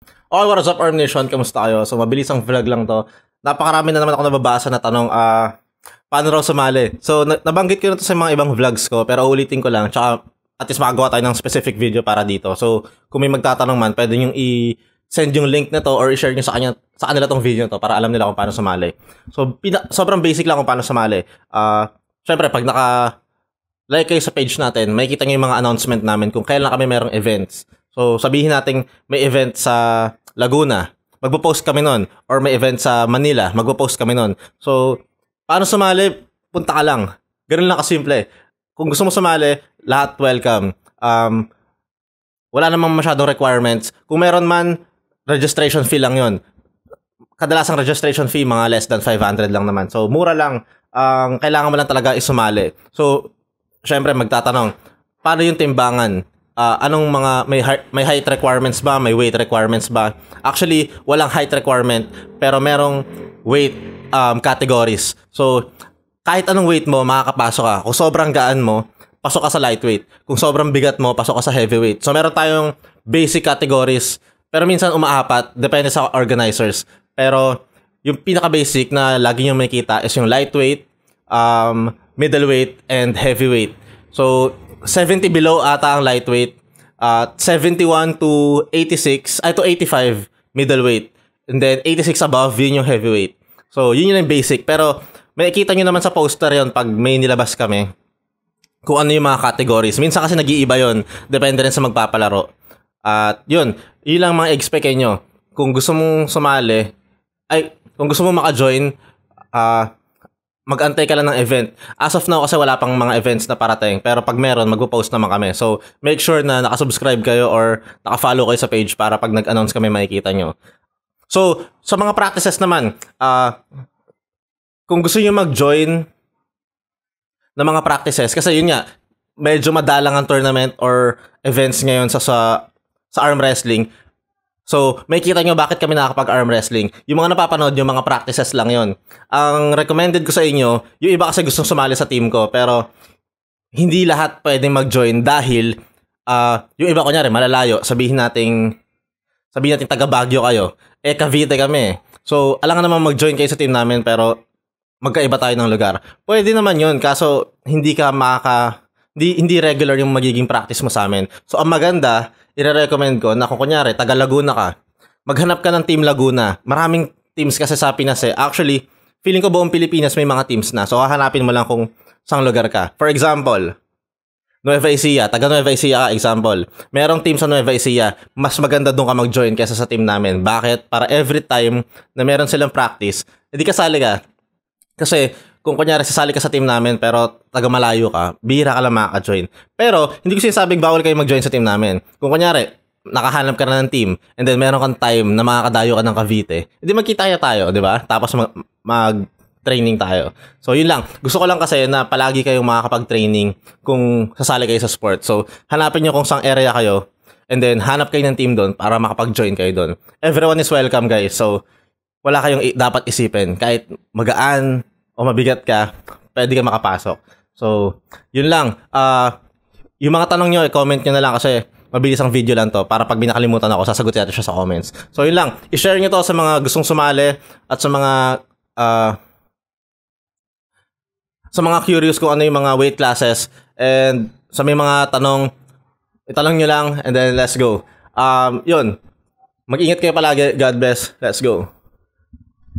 Okay, what is up, Arm Nation? Kamusta kayo? So, mabilis ang vlog lang to. Napakarami na naman ako nababasa na tanong, paano raw sumali? So, nabanggit ko na to sa mga ibang vlogs ko, pero ulitin ko lang. Tsaka, at least makagawa tayo ng specific video para dito. So, kung may magtatanong man, pwede nyo i-send yung link na to or i-share nyo sa kanila tong video to para alam nila kung paano sumali. So, sobrang basic lang kung paano sumali. Syempre, pag like kayo sa page natin, makikita nyo yung mga announcement namin kung kailan kami merong events. So, sabihin natin may event sa Laguna, magpo-post kami nun. Or may event sa Manila, magpo-post kami nun. So, paano sumali? Punta ka lang. Ganun lang kasimple. Kung gusto mo sumali, lahat welcome. Wala namang masyadong requirements. Kung meron man, registration fee lang yon. Kadalasang registration fee, mga less than 500 lang naman. So, mura lang. Kailangan mo lang talaga isumali. So, syempre, magtatanong, paano yung timbangan? Anong mga may height requirements ba? May weight requirements ba? Actually, walang height requirement pero merong weight categories. So, kahit anong weight mo, makakapasok ka. Kung sobrang gaan mo, pasok ka sa lightweight. Kung sobrang bigat mo, pasok ka sa heavyweight. So, meron tayong basic categories pero minsan umaapat, depende sa organizers. Pero, yung pinaka-basic na lagi nyo makikita is yung lightweight, middleweight, and heavyweight. So, 70 below ata ang lightweight, 71 to 86, to 85 middleweight, and then 86 above, yun yung heavyweight. So, yun yung basic. Pero, makikita nyo naman sa poster yon pag may nilabas kami kung ano yung mga categories. Minsan kasi nag-iiba yun. Depende rin sa magpapalaro. At yun lang mga expect nyo. Kung gusto mong sumali, kung gusto mong maka-join, mag-antay ka lang ng event. As of now, kasi wala pang mga events na parating. Pero pag meron, magpo-post naman kami. So, make sure na nakasubscribe kayo or nakafollow kayo sa page para pag nag-announce kami, makikita nyo. So, sa mga practices naman, kung gusto nyo mag-join ng mga practices, kasi yun nga, medyo madalang ang tournament or events ngayon sa arm wrestling. So, may kita nyo bakit kami nakakapag-arm wrestling. Yung mga napapanood, yung mga practices lang yon. Ang recommended ko sa inyo, yung iba kasi gustong sumali sa team ko, pero hindi lahat pwedeng mag-join dahil yung iba kunyari malalayo, sabihin natin taga Baguio kayo. Cavite kami. So, alangan naman mag-join kayo sa team namin pero magkaiba tayo ng lugar. Pwede naman yon, kaso hindi hindi regular yung magiging practice mo sa amin. So, ang maganda, i-recommend ko na kung kunyari, taga Laguna ka, maghanap ka ng Team Laguna. Maraming teams kasi sa Pinas eh. Actually, feeling ko buong Pilipinas may mga teams na. So, hahanapin mo lang kung saan lugar ka. For example, Nueva Ecija. Taga Nueva Ecija ka, example. Merong team sa Nueva Ecija. Mas maganda doon ka mag-join kaysa sa team namin. Bakit? Para every time na meron silang practice, hindi kasali ka. Kasi, kung kunyari sasali ka sa team namin pero taga malayo ka, bihira ka lang makaka-join. Pero, hindi ko sinasabing bawal kayo mag-join sa team namin. Kung kunyari, nakahanap ka na ng team and then meron kang time na makakadayo ka ng Cavite, hindi magkita tayo, di ba? Tapos mag-training tayo. So, yun lang. Gusto ko lang kasi na palagi kayong makakapag-training kung sasali kayo sa sport. So, hanapin nyo kung saan area kayo and then hanap kayo ng team doon para makapag-join kayo doon. Everyone is welcome, guys. So, wala kayong dapat isipin. Kahit magaan o mabigat ka, pwede ka makapasok. So, yun lang. Yung mga tanong nyo, comment nyo na lang kasi mabilis ang video lang to para pag binakalimutan ako, sasagutin natin siya sa comments. So, yun lang. I-share nyo to sa mga gustong sumali at sa mga curious kung ano yung mga weight classes and sa may mga tanong, itanong nyo lang and then let's go. Yun. Mag-ingat kayo palagi. God bless. Let's go.